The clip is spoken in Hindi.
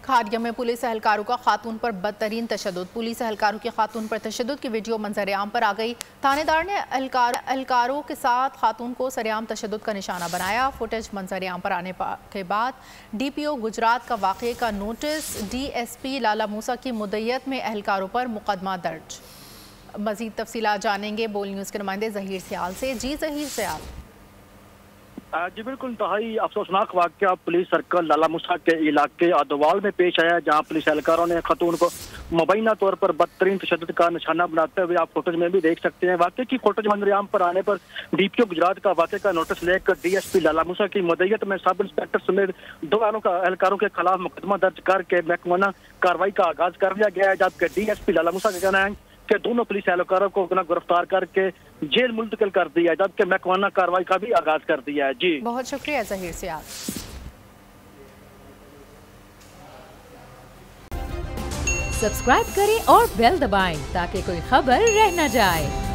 खारिया में पुलिस एहलकारों का खातून पर बदतरीन तशद्दुद। पुलिस एहलकारों की खातून पर तशद्दुद की वीडियो मंजर-ए-आम पर आ गई। थानेदार ने एहलकारों के साथ खातून को सरेआम तशद्दुद का निशाना बनाया। फुटेज मंजर-ए-आम पर आने के बाद DPO गुजरात का वाक़े का नोटिस। DSP लाला मूसा की मुद्दत में एहलकारों पर मुकदमा दर्ज। मज़ीद तफसीलात जानेंगे बोल न्यूज़ के नुमाइंदे ज़हीर सियाल से। जी ज़हीर सियाल। जी बिल्कुल, इंतहाई अफसोसनाक वाक़या पुलिस सर्कल लाला मूसा के इलाके अदवाल में पेश आया, जहाँ पुलिस एहलकारों ने खतून को मुबैना तौर पर बदतरीन तशद्दुद का निशाना बनाते हुए आप फोटोज में भी देख सकते हैं। वाक़े की फोटोज मंजर-ए-आम पर आने पर DPO गुजरात का वाक़े का नोटिस लेकर DSP लाला मूसा की मुद्दत में सब इंस्पेक्टर समेत 2 एहलकारों के खिलाफ मुकदमा दर्ज करके महकमाना कार्रवाई का आगाज कर दिया गया है। जबकि DSP लाला मूसा का कहना है कि दोनों पुलिस एहलकारों को गिरफ्तार करके जेल मुंतकिल कर दिया है, जबकि महकमाना कार्रवाई का भी आगाज कर दिया है। जी बहुत शुक्रिया ज़हीर सियाल। सब्सक्राइब करें और बेल दबाएं ताकि कोई खबर रह न जाए।